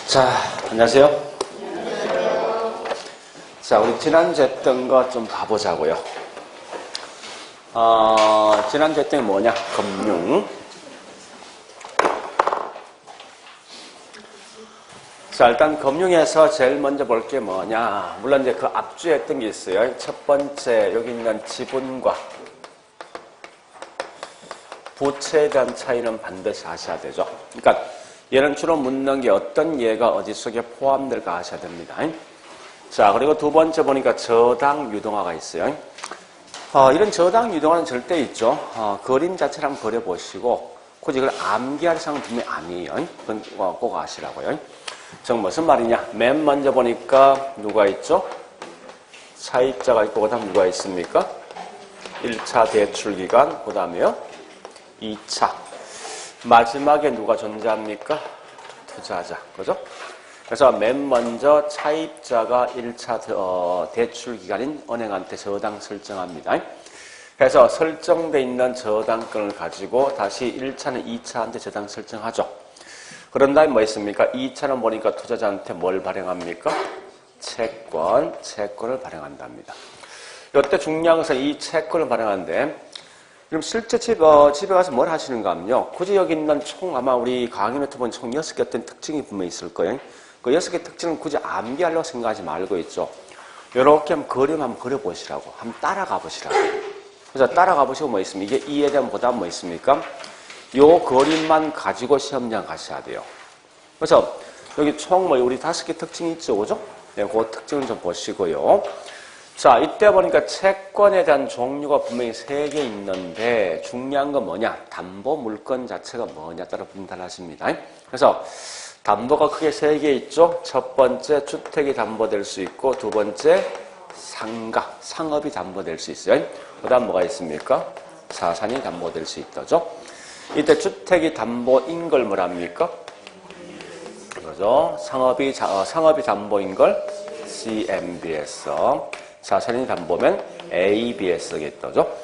자, 안녕하세요. 자, 우리 지난주 했던 거 좀 봐보자고요. 지난주 했던 게 뭐냐? 금융. 자, 일단 금융에서 제일 먼저 볼 게 뭐냐? 물론 이제 그 앞주에 했던 게 있어요. 첫 번째, 여기 있는 지분과 부채에 대한 차이는 반드시 아셔야 되죠. 그러니까 얘는 주로 묻는 게 어떤 예가 어디 속에 포함될까 아셔야 됩니다. 자, 그리고 두 번째 보니까 저당 유동화가 있어요. 이런 저당 유동화는 절대 있죠. 그림 자체를 한번 그려보시고 굳이 이걸 암기할 상은 분명히 아니에요. 그건 꼭 아시라고요. 즉 무슨 말이냐? 맨 먼저 보니까 누가 있죠? 차입자가 있고 그 다음 누가 있습니까? 1차 대출기간, 그 다음에요 2차. 마지막에 누가 존재합니까? 투자자. 그죠? 그래서 맨 먼저 차입자가 1차 대출 기간인 은행한테 저당 설정합니다. 그래서 설정돼 있는 저당권을 가지고 다시 1차는 2차한테 저당 설정하죠. 그런 다음에 뭐 있습니까? 2차는 보니까 투자자한테 뭘 발행합니까? 채권을 발행한답니다. 이때 중요한 것은 이 채권을 발행하는데 그럼 실제 집에 가서 뭘 하시는가 하면요. 굳이 여기 있는 총 아마 우리 강의 메타 본 총 6개 어떤 특징이 분명히 있을 거예요. 그 6개 특징은 굳이 암기하려고 생각하지 말고 있죠. 이렇게 한번 그림 한번 그려보시라고. 한번 따라가 보시라고. 그래서 따라가 보시고 뭐 있습니까? 이게 이에 대한 보답 뭐 있습니까? 요 그림만 가지고 시험장 가셔야 돼요. 그래서 여기 총 뭐 우리 5개 특징이 있죠. 그죠? 네, 그 특징을 좀 보시고요. 자, 이때 보니까 채권에 대한 종류가 분명히 3개 있는데 중요한 건 뭐냐? 담보 물건 자체가 뭐냐 따라 분단하십니다. 그래서 담보가 크게 3개 있죠. 첫 번째 주택이 담보될 수 있고 두 번째 상업이 담보될 수 있어요. 그 다음 뭐가 있습니까? 자산이 담보될 수 있다죠. 이때 주택이 담보인 걸 뭐랍니까? 그죠? 상업이 담보인 걸 CMBS. 자산이 담보면 ABS겠죠.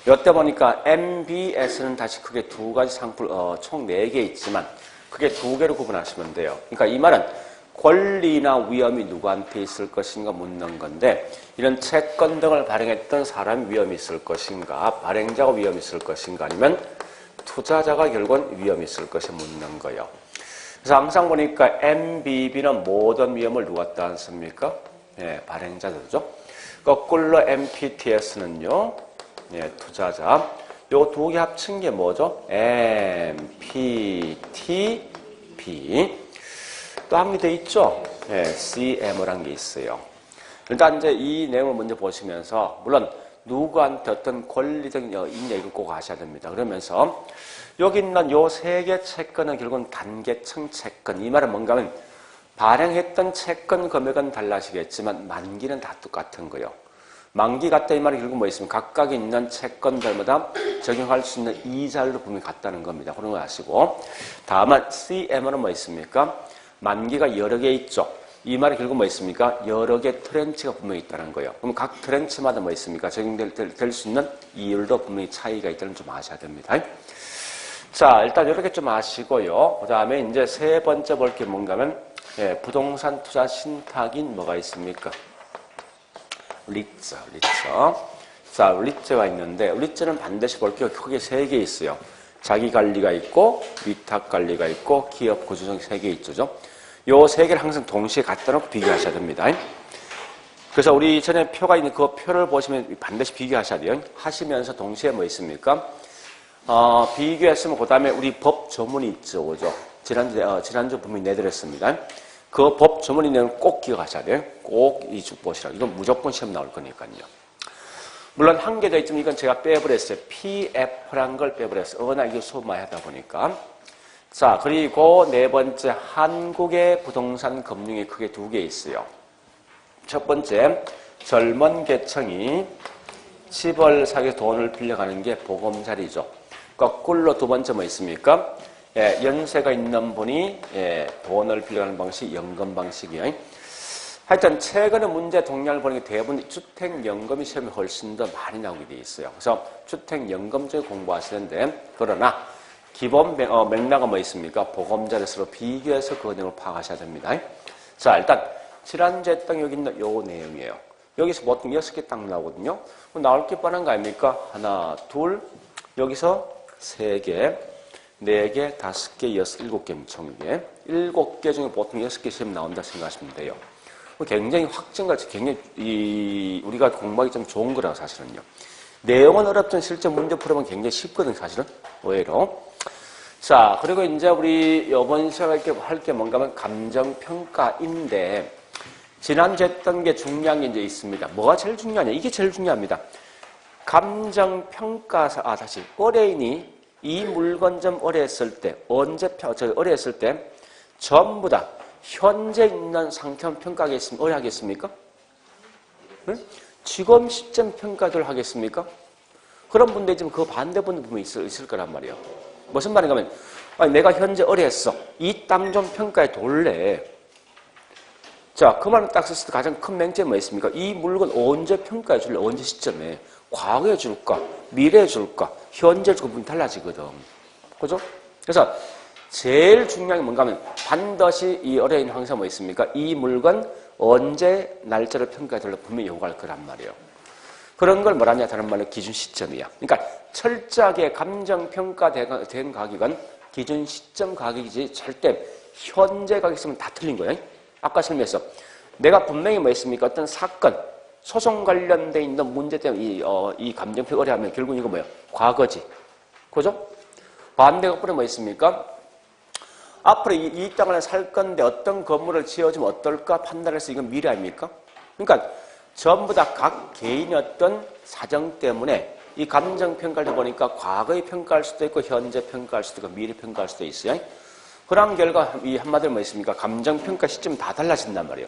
이때 보니까 MBS는 다시 크게 두 가지 상품, 총 4개 있지만 크게 2개로 구분하시면 돼요. 그러니까 이 말은 권리나 위험이 누구한테 있을 것인가 묻는 건데 이런 채권 등을 발행했던 사람이 위험이 있을 것인가, 발행자가 위험이 있을 것인가 아니면 투자자가 결국은 위험이 있을 것이 묻는 거예요. 그래서 항상 보니까 MBB는 모든 위험을 누가 따졌습니까? 예, 발행자들죠. 거꾸로 MPTS는요, 예, 투자자. 요 2개 합친 게 뭐죠? MPTB. 또 한 개 더 있죠? 예, CM이라는 게 있어요. 일단 이제 이 내용을 먼저 보시면서, 물론 누구한테 어떤 권리적인 있냐 이걸 꼭 아셔야 됩니다. 그러면서 여기 있는 요 3개 채권은 결국은 단계층 채권. 이 말은 뭔가 하면 발행했던 채권 금액은 달라지겠지만 만기는 다 똑같은 거예요. 만기 같다 이 말이 결국 뭐 있습니까? 각각 있는 채권들마다 적용할 수 있는 이자율도 분명히 같다는 겁니다. 그런 거 아시고. 다만 CM은 뭐 있습니까? 만기가 여러 개 있죠. 이 말이 결국 뭐 있습니까? 여러 개 트렌치가 분명히 있다는 거예요. 그럼 각 트렌치마다 뭐 있습니까? 적용될 수 있는 이율도 분명히 차이가 있다는 점 아셔야 됩니다. 자, 일단 이렇게 좀 아시고요. 그 다음에 이제 세 번째 볼 게 뭔가 하면 예, 부동산 투자 신탁인 뭐가 있습니까? 리츠. 자, 리츠가 있는데, 리츠는 반드시 볼 게 크게 3개 있어요. 자기 관리가 있고, 위탁 관리가 있고, 기업 구조적 3개 있죠. 요 3개를 항상 동시에 갖다 놓고 비교하셔야 됩니다. 그래서 우리 전에 표가 있는 그 표를 보시면 반드시 비교하셔야 돼요. 하시면서 동시에 뭐 있습니까? 비교했으면 그 다음에 우리 법 조문이 있죠. 그죠? 지난주 분명히 내드렸습니다. 그 법 조문이 내용 꼭 기억하셔야 돼요. 꼭 이쪽 보시라고. 이건 무조건 시험 나올 거니까요. 물론 한 개 더 있지만 이건 제가 빼버렸어요. PF란 걸 빼버렸어요. 워낙 이거 수업 많이 하다 보니까. 자, 그리고 네 번째 한국의 부동산 금융이 크게 2개 있어요. 첫 번째, 젊은 계층이 집을 사기 위해서 돈을 빌려가는 게 보금자리죠. 거꾸로 두 번째 뭐 있습니까? 예, 연세가 있는 분이 돈을 빌려가는 방식이 연금 방식이에요. 하여튼 최근에 문제 동향을 보니까 대부분 주택연금이 시험에 훨씬 더 많이 나오게 돼 있어요. 그래서 주택연금 쪽에 공부하시는데 그러나 기본 맥락은 뭐 있습니까? 보검자를 서로 비교해서 그 내용을 파악하셔야 됩니다. 자, 일단 지난주에 딱 여기 있는 요 내용이에요. 여기서 보통 6개 딱 나오거든요. 나올 게 뻔한 거 아닙니까? 하나, 둘, 여기서 3개, 4개, 5개, 6, 7개 총이게 7개 중에 보통 6개 시험 나온다 생각하시면 돼요. 굉장히 확정같이 굉장히 우리가 공부하기 좀 좋은 거라고 사실은요. 내용은 어렵지만 실제 문제 풀어보면 굉장히 쉽거든 사실은 의외로. 자, 그리고 이제 우리 이번 시간에 할 게 뭔가 하면 감정평가인데 지난주에 했던 게 중요한 게 이제 있습니다. 뭐가 제일 중요하냐? 이게 제일 중요합니다. 감정평가사, 다시 의뢰인이 이 물건 좀 의뢰했을 때 의뢰했을 때 전부 다 현재 있는 상태만 평가하겠습니까? 의뢰하겠습니까? 응? 지금 시점 평가를 하겠습니까? 그런 분들이 지금 그 반대분들 보면 있을 거란 말이에요. 무슨 말인가 하면, 내가 현재 의뢰했어. 이 땅 좀 평가해 돌래. 자, 그 말을 딱 썼을 때 가장 큰 맹점이 뭐 있습니까? 이 물건 언제 평가해 줄래? 언제 시점에? 과거에 줄까? 미래에 줄까? 현재 줄까? 분이 달라지거든. 그죠? 그래서 제일 중요한 게 뭔가 하면 반드시 이 의뢰인 항상 뭐 있습니까? 이 물건 언제 날짜를 평가해 달라고 분명히 요구할 거란 말이에요. 그런 걸 뭐라냐? 다른 말로 기준 시점이야. 그러니까 철저하게 감정평가된 가격은 기준 시점 가격이지 절대 현재 가격 있으면 다 틀린 거예요. 아까 설명했어. 내가 분명히 뭐 했습니까? 어떤 사건, 소송 관련돼 있는 문제 때문에 이 감정평가 의뢰하면 결국 이거 뭐예요? 과거지. 그죠? 반대가 뿌려 뭐 있습니까? 앞으로 이 땅을 살 건데 어떤 건물을 지어주면 어떨까 판단해서 이건 미래 아닙니까? 그러니까 전부 다 각 개인의 어떤 사정 때문에 이 감정평가를 보니까 과거에 평가할 수도 있고 현재 평가할 수도 있고 미래 평가할 수도 있어요. 그런 결과 이 한마디로 뭐 있습니까? 감정평가 시점이 다 달라진단 말이에요.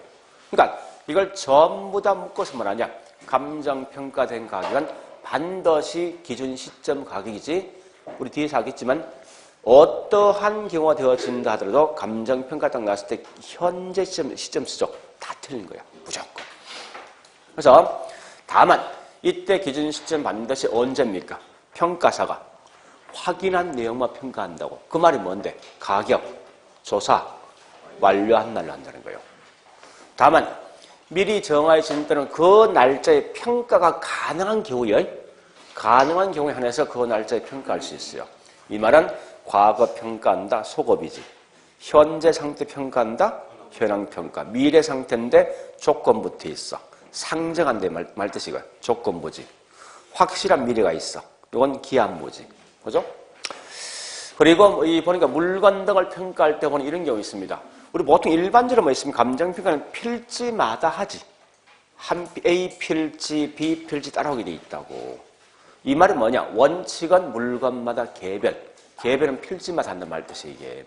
그러니까 이걸 전부 다 묶어서 뭐하냐? 감정평가된 가격은 반드시 기준 시점 가격이지 우리 뒤에서 하겠지만 어떠한 경우가 되어진다 하더라도 감정평가 딱 나왔을 때 현재 시점 수적 다 틀린 거야. 무조건. 그래서 다만 이때 기준 시점 반드시 언제입니까? 평가사가 확인한 내용만 평가한다고. 그 말이 뭔데? 가격, 조사, 완료한 날로 한다는 거예요. 다만 미리 정해진 때는 그 날짜에 평가가 가능한 경우에 한해서 그 날짜에 평가할 수 있어요. 이 말은 과거 평가한다, 속업이지. 현재 상태 평가한다, 현황 평가. 미래 상태인데 조건 붙어 있어. 상정한데 말 뜻이고요. 조건부지. 확실한 미래가 있어. 이건 기한부지. 그죠? 그리고 보니까 물건 등을 평가할 때 보면 이런 경우 있습니다. 우리 보통 일반적으로 뭐 있습니까? 감정평가는 필지마다 하지. A 필지, B 필지 따라오게 돼 있다고. 이 말은 뭐냐? 원칙은 물건마다 개별. 개별은 필지마다 한다는 말 뜻이에요, 이게.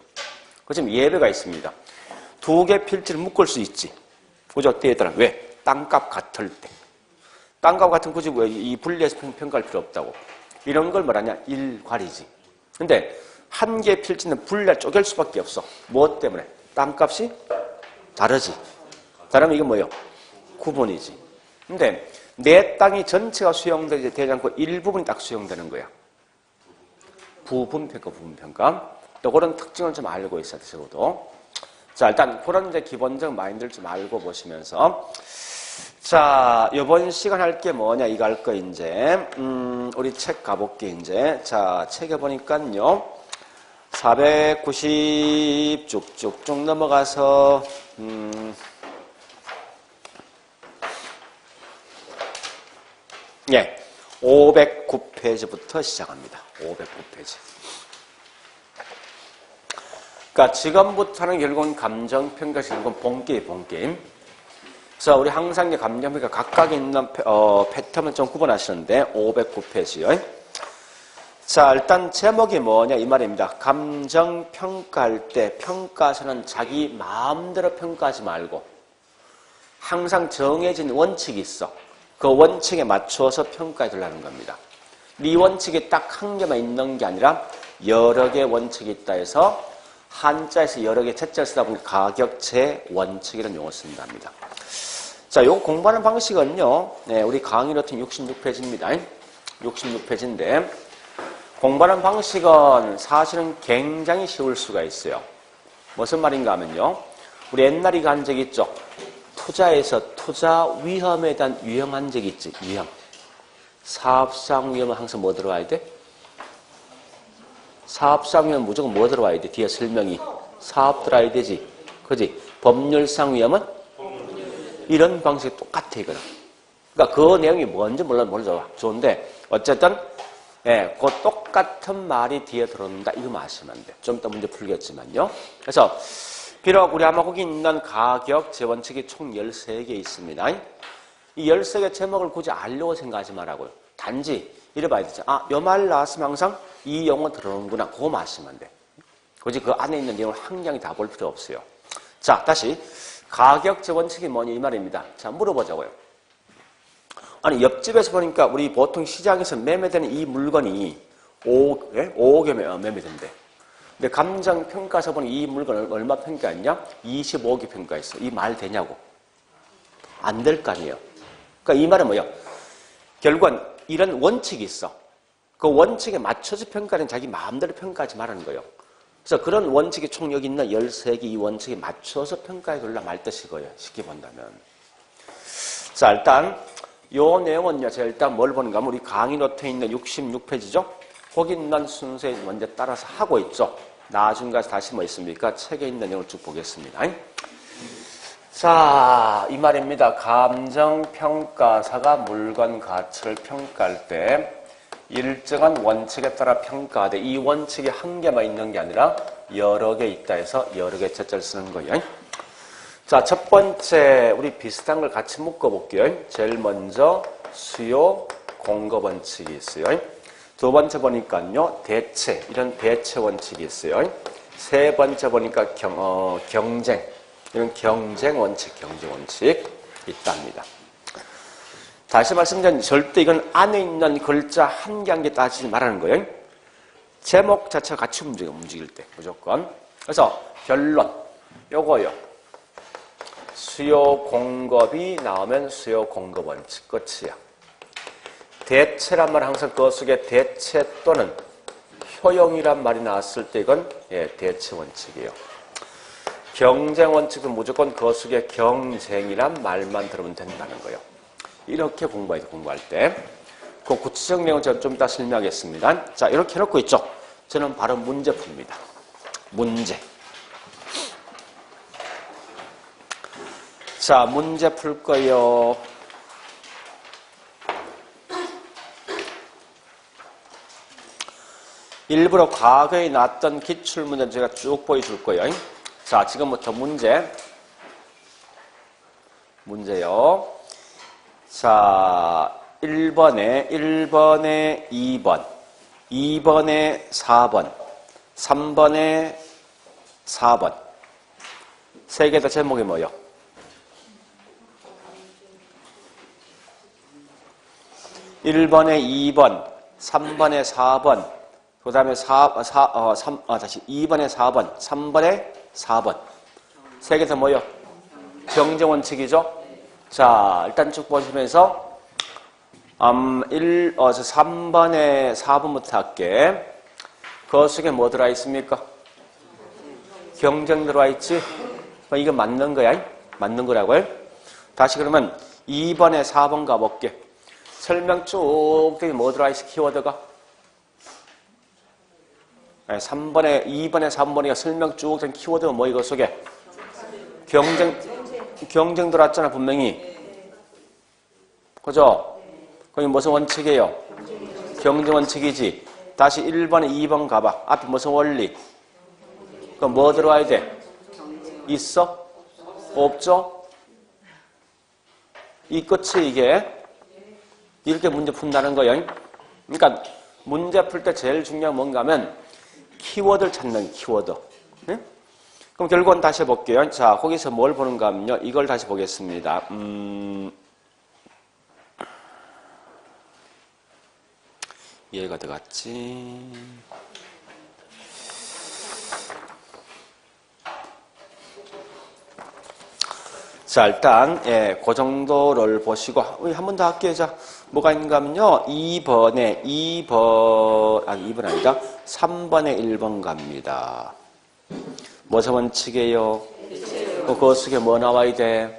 그 지금 예배가 있습니다. 2개 필지를 묶을 수 있지. 그죠? 되더라. 왜? 땅값 같을 때. 땅값 같은 굳이 이 분리해서 평가할 필요 없다고. 이런 걸 뭐라냐? 일괄이지. 근데 한 개의 필지는 분리할 쪼갤 수밖에 없어. 무엇 때문에? 땅값이 다르지. 다르면 이게 뭐예요? 구분이지. 근데 내 땅이 전체가 수용되지 않고 일부분이 딱 수용되는 거야. 부분평가, 부분평가. 또 그런 특징을 좀 알고 있어야 되셔도. 자, 일단 그런 이제 기본적 마인드를 좀 알고 보시면서. 자, 이번 시간 할 게 뭐냐, 이거 할 거, 이제. 우리 책 가볼게, 이제. 자, 책에 보니까요. 490 쭉쭉쭉 넘어가서, 예. 509페이지부터 시작합니다. 509페이지. 그러니까 지금부터는 결국은 감정평가, 결국은 본게임, 본게임. 그래서 우리 항상 감정평가 각각 있는 패턴을 좀 구분하시는데 509페이지요. 자, 일단 제목이 뭐냐 이 말입니다. 감정평가할 때 평가서는 자기 마음대로 평가하지 말고 항상 정해진 원칙이 있어. 그 원칙에 맞춰서 평가해 달라는 겁니다. 이 원칙이 딱 한 개만 있는 게 아니라 여러 개의 원칙이 있다 해서 한자에서 여러 개 채자를 쓰다 보니 가격제 원칙이라는 용어를 쓴답니다. 자, 요거 공부하는 방식은요. 네, 우리 강의 노트 66페이지입니다. 66페이지인데 공부하는 방식은 사실은 굉장히 쉬울 수가 있어요. 무슨 말인가 하면요. 우리 옛날에 간 적 있죠? 투자에서 투자 위험에 대한 유형한 적 있지, 유형. 사업상 위험은 항상 뭐 들어와야 돼? 사업상 위험은 무조건 뭐 들어와야 돼? 뒤에 설명이. 사업 들어와야 되지. 그지? 법률상 위험은? 이런 방식이 똑같아, 이거는. 그러니까 그 내용이 뭔지 몰라도 좋은데, 어쨌든, 예, 그 똑같은 말이 뒤에 들어온다. 이거만 아시면 돼. 좀 이따 문제 풀겠지만요. 그래서, 비록 우리 아마 거기 있는 가격 재원칙이 총 13개 있습니다. 이 13개 제목을 굳이 알려고 생각하지 말라고요. 단지, 이래 봐야 되죠. 아, 요 말 나왔으면 항상 이 용어 들어오는구나. 그거만 아시면 돼. 굳이 그 안에 있는 내용을 한경이 다 볼 필요 없어요. 자, 다시. 가격 재원칙이 뭐냐 이 말입니다. 자, 물어보자고요. 아니, 옆집에서 보니까 우리 보통 시장에서 매매되는 이 물건이 5억에 매매된대. 근데 감정평가서 보니 이 물건을 얼마 평가했냐? 25억에 평가했어. 이 말 되냐고. 안 될 거 아니에요. 그러니까 이 말은 뭐예요? 결국은 이런 원칙이 있어. 그 원칙에 맞춰서 평가는 자기 마음대로 평가하지 말라는 거예요. 그래서 그런 원칙이 총 여기 있는 13개 이 원칙에 맞춰서 평가해 돌라 말 뜻이 거예요. 쉽게 본다면. 자, 일단 요 내용은요. 제가 일단 뭘 보는가 하면 우리 강의 노트에 있는 66페이지죠. 거기 있는 순서에 먼저 따라서 하고 있죠. 나중 가서 다시 뭐 있습니까? 책에 있는 내용을 쭉 보겠습니다. 자, 이 말입니다. 감정평가사가 물건 가치를 평가할 때 일정한 원칙에 따라 평가하되 이 원칙이 한 개만 있는 게 아니라 여러 개 있다 해서 여러 개 첫째를 쓰는 거예요. 자, 첫 번째 우리 비슷한 걸 같이 묶어볼게요. 제일 먼저 수요 공급 원칙이 있어요. 두 번째 보니까요. 대체, 이런 대체 원칙이 있어요. 세 번째 보니까 경쟁, 이런 경쟁 원칙 있답니다. 다시 말씀드리면 절대 이건 안에 있는 글자 한 개 한 개 따지지 말라는 거예요. 제목 자체가 같이 움직일 때 무조건. 그래서 결론 요거요. 수요 공급이 나오면 수요 공급 원칙 끝이야. 대체란 말은 항상 그 속에 대체 또는 효용이란 말이 나왔을 때 이건 대체 원칙이에요. 경쟁 원칙은 무조건 그 속에 경쟁이란 말만 들으면 된다는 거예요. 이렇게 공부할 때. 그 구체적 내용은 제가 좀 이따 설명하겠습니다. 자, 이렇게 해놓고 있죠. 저는 바로 문제 풉니다. 문제. 자, 문제 풀 거요. 일부러 과거에 나왔던 기출문제를 제가 쭉 보여줄 거예요. 자, 지금부터 문제요. 자, 1번에 2번, 2번에 4번, 3번에 4번. 세 개 다 제목이 뭐예요? (1번에 2번) (3번에 4번) 그 다음에 다시 2번에 4번, 3번에 4번. 세 개 다 뭐예요? 경쟁 원칙이죠? 자, 일단 쭉 보시면서 3번에 4번부터 할게. 그 속에 뭐 들어와 있습니까? 경쟁 들어와 있지? 이거 맞는 거야? 맞는 거라고요? 다시 그러면 2번에 4번 가볼게. 설명 쭉 되게 뭐 들어와 있어? 키워드가? 2번에 3번이가 설명 쭉 된 키워드가 뭐 이거 속에? 경쟁 들어왔잖아, 분명히. 그죠? 거기 무슨 원칙이에요? 경쟁 원칙이지. 다시 1번에 2번 가봐. 앞에 무슨 원리? 그럼 뭐 들어와야 돼? 있어? 없죠? 이 끝이 이게. 이렇게 문제 푼다는 거예요. 그러니까 문제 풀 때 제일 중요한 뭔가 하면 키워드를 찾는 키워드. 네? 그럼 결국은 다시 해볼게요. 자, 거기서 뭘 보는가 하면요. 이걸 다시 보겠습니다. 이해가 들어갔지? 자, 일단 그 정도를 보시고 우리 한 번 더 할게요. 자, 뭐가 있는가 하면요. 2번 아니다. 3번에 1번 갑니다. 무슨 원칙이에요? 그 속에 뭐 나와야 돼?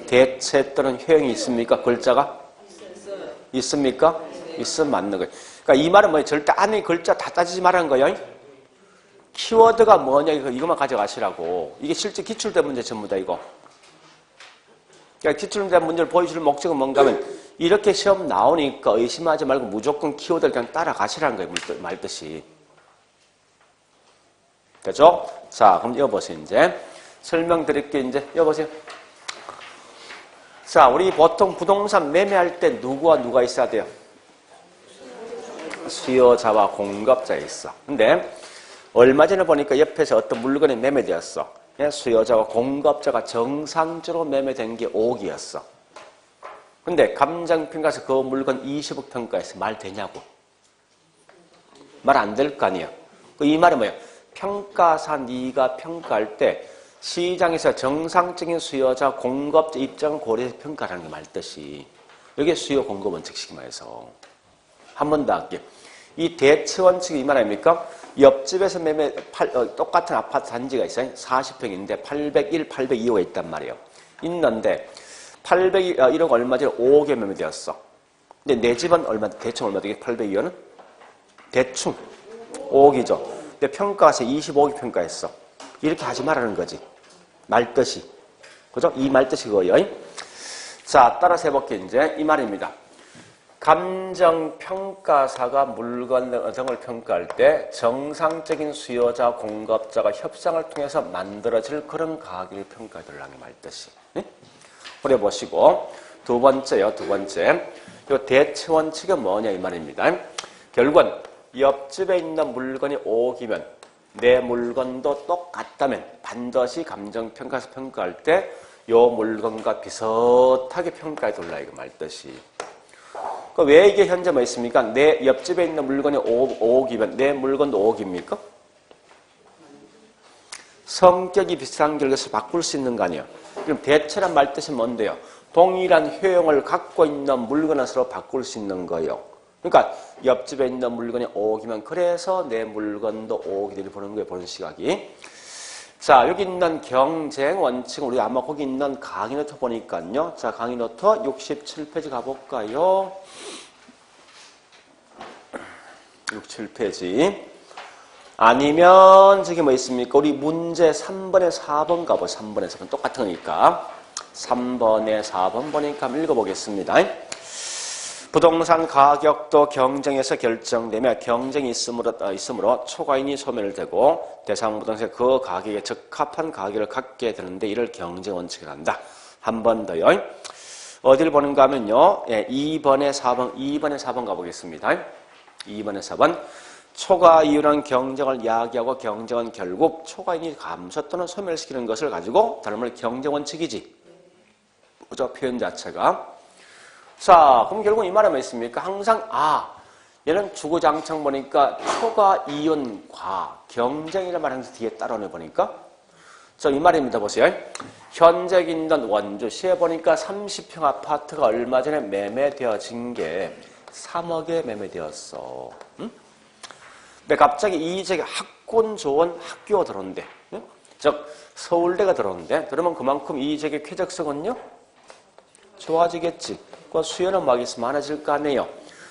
대체 또는 효용이 있습니까? 글자가? 있습니까? 있으면 맞는 거예요. 그러니까 이 말은 뭐예요? 절대 안에 글자 다 따지지 말라는 거예요. 키워드가 뭐냐 이것만 가져가시라고. 이게 실제 기출된 문제 전부 다 이거. 그러니까 기출된 문제를 보여줄 목적은 뭔가 하면 이렇게 시험 나오니까 의심하지 말고 무조건 키워드를 그냥 따라가시라는 거예요. 말뜻이. 그죠? 자, 그럼 이어보세요. 이제 설명드릴게요. 이제 이어보세요. 자, 우리 보통 부동산 매매할 때 누가 있어야 돼요? 수요자와 공급자 있어. 근데 얼마 전에 보니까 옆에서 어떤 물건이 매매되었어. 수요자와 공급자가 정상적으로 매매된 게 5억이었어. 근데 감정평가에서 그 물건 20억 평가해서 말 되냐고. 말 안 될 거 아니에요. 이 말은 뭐예요? 평가사 네가 평가할 때 시장에서 정상적인 수요자 공급자 입장을 고려해서 평가하는 게 말뜻이. 이게 수요 공급 원칙이기 말해서. 한 번 더 할게요. 이 대체 원칙이 이 말 아닙니까? 옆집에서 똑같은 아파트 단지가 있어요. 40평인데 801, 802호가 있단 말이에요. 있는데 801호가 얼마 전에 5억에 매매되었어. 근데 내 집은 대충 얼마 되게 802호는? 대충 5억이죠. 근데 평가에서 25억이 평가했어. 이렇게 하지 말라는 거지. 말뜻이. 그죠? 이 말뜻이 그거예요. 자, 따라서 해볼게요. 이제 이 말입니다. 감정평가사가 물건 등을 평가할 때 정상적인 수요자, 공급자가 협상을 통해서 만들어질 그런 가격을 평가해달라는 말뜻이. 그래 보시고 두 번째요. 두 번째. 이 대체 원칙은 뭐냐 이 말입니다. 결국은 옆집에 있는 물건이 5억이면 내 물건도 똑같다면 반드시 감정평가에서 평가할 때 이 물건과 비슷하게 평가해달라 이거 말뜻이. 왜 이게 현재 뭐 있습니까? 내 옆집에 있는 물건이 5억이면 내 물건도 5억입니까? 성격이 비슷한 결과에서 바꿀 수 있는 거 아니에요? 그럼 대체란 말 뜻이 뭔데요? 동일한 효용을 갖고 있는 물건을 서로 바꿀 수 있는 거예요. 그러니까 옆집에 있는 물건이 5억이면 그래서 내 물건도 5억이 보는 거예요. 보는 시각이. 자, 여기 있는 경쟁 원칙은 우리 아마 거기 있는 강의 노트 보니까요. 자, 강의 노트 67페이지 가볼까요? 67페이지. 아니면 저기 뭐 있습니까? 우리 문제 3번에 4번 가보. 3번에 4번 똑같은 거니까. 3번에 4번 보니까 한번 읽어보겠습니다. 부동산 가격도 경쟁에서 결정되며 경쟁이 있으므로 초과인이 소멸되고 대상 부동산이 그 가격에 적합한 가격을 갖게 되는데 이를 경쟁 원칙이라 한다. 한 번 더요. 어디를 보는가 하면요. 2번에 4번 가보겠습니다. 2번에 4번. 초과 이유는 경쟁을 야기하고 경쟁은 결국 초과인이 감소 또는 소멸시키는 것을 가지고 다른 말로 경쟁 원칙이지. 그죠? 표현 자체가. 자, 그럼 결국 이 말은 뭐 있습니까? 항상 얘는 주구장창 보니까 초과 이윤과 경쟁이라는 말 항상 뒤에 따라오네 보니까. 자, 이 말입니다. 보세요. 현재 있는 원주시에 보니까 30평 아파트가 얼마 전에 매매되어진 게 3억에 매매되었어. 응? 근데 갑자기 이 지역에 학군 좋은 학교가 들어온대. 응? 즉 서울대가 들어온대. 그러면 그만큼 이 지역의 쾌적성은요? 좋아지겠지. 그 수요는 막 있으면 많아질 거 아니에요.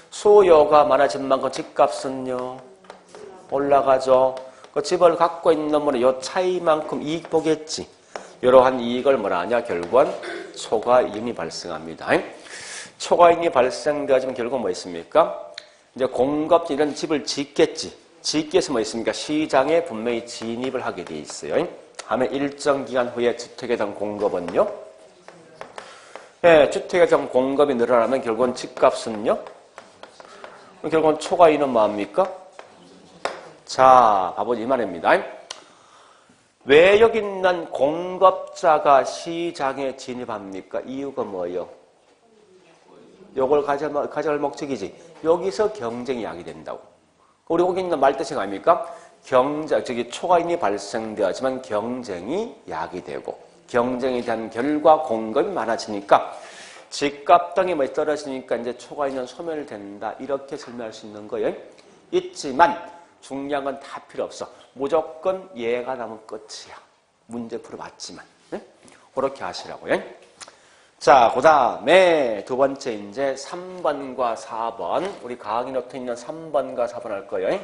수요가 많아진 만큼 집값은요? 올라가죠. 그 집을 갖고 있는 분은 요 차이만큼 이익 보겠지. 이러한 이익을 뭐라 하냐? 결국은 초과이윤이 발생합니다. 초과이윤이 발생되어지면 결국 뭐 있습니까? 이제 공급자 이런 집을 짓겠지. 짓기 위해서 뭐 있습니까? 시장에 분명히 진입을 하게 돼 있어요. 하면 일정 기간 후에 주택에 대한 공급은요? 네, 주택에 대한 공급이 늘어나면 결국은 집값은요? 결국은 초과이윤은 뭐합니까? 자, 봐보지 이 말입니다. 왜 여기 있는 공급자가 시장에 진입합니까? 이유가 뭐예요? 요걸 가져갈 목적이지. 여기서 경쟁이 야기된다고. 우리 거기 있는 말뜻이 아닙니까? 초과이윤이 발생되었지만 경쟁이 야기되고 경쟁에 대한 결과 공급이 많아지니까 집값 등이 뭐 떨어지니까 이제 초과 2년 소멸이 된다. 이렇게 설명할 수 있는 거예요. 있지만 중요한 건 다 필요 없어. 무조건 얘가 나면 끝이야. 문제 풀어봤지만. 네? 그렇게 하시라고요. 자, 그 다음에 두 번째 이제 3번과 4번. 우리 가학이 노트에 있는 3번과 4번 할 거예요.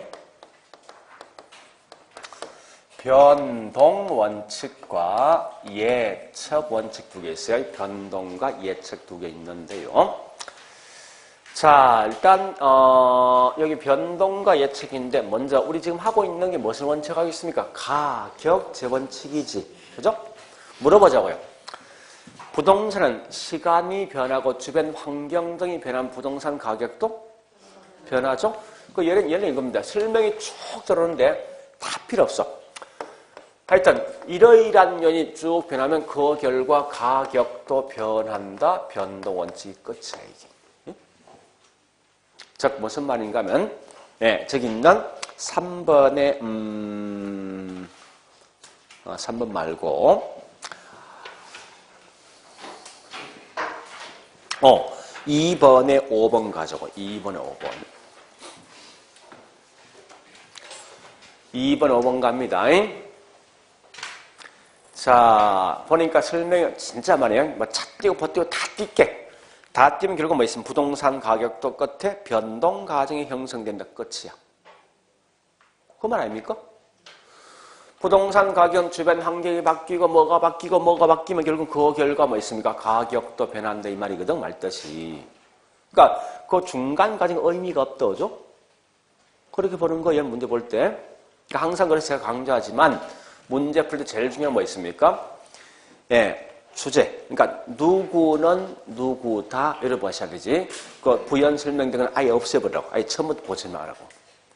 변동 원칙과 예측 원칙 두 개 있어요. 변동과 예측 두 개 있는데요. 자, 일단 여기 변동과 예측인데 먼저 우리 지금 하고 있는 게 무슨 원칙 하겠습니까? 가격 재원칙이지. 그죠? 물어보자고요. 부동산은 시간이 변하고 주변 환경 등이 변한 부동산 가격도 변하죠? 그 예는 이겁니다. 설명이 쭉 들어오는데 다 필요 없어. 하여튼 이러이러한 요인이 쭉 변하면 그 결과 가격도 변한다. 변동 원칙이 끝이야 이게. 즉 무슨 말인가 하면 저기 있는 3번에 3번 말고 2번에 5번 가져고 2번에 5번 2번 5번 갑니다. 자, 보니까 설명이 진짜 많아요. 뭐 차 띄고 버티고 다 띄게. 다 띄면 결국 뭐 있으면 부동산 가격도 끝에 변동 과정이 형성된다. 끝이야. 그 말 아닙니까? 부동산 가격 주변 환경이 바뀌고 뭐가 바뀌면 결국 그 결과 뭐 있습니까? 가격도 변한다 이 말이거든. 말뜻이. 그러니까 그 중간 과정이 의미가 없다죠. 그렇게 보는 거예요. 문제 볼 때. 그러니까 항상 그래서 제가 강조하지만 문제 풀 때 제일 중요한 뭐 있습니까? 주제. 그러니까 누구는 누구다 이렇게 보셔야 되지. 그 부연 설명 등은 아예 없애버리라고. 아예 처음부터 보지 말라고.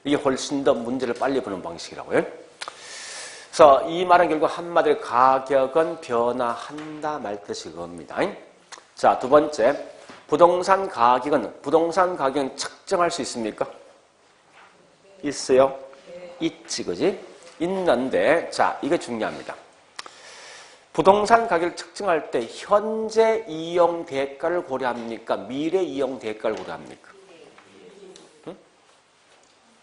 이게 훨씬 더 문제를 빨리 보는 방식이라고요. 그래서 이 말은 결국 한마디로 가격은 변화한다 말 뜻이 그겁니다. 자, 두 번째. 부동산 가격은 측정할 수 있습니까? 있어요? 있지, 그지? 있는데, 자, 이게 중요합니다. 부동산 가격을 측정할 때 현재 이용 대가를 고려합니까? 미래 이용 대가를 고려합니까? 응?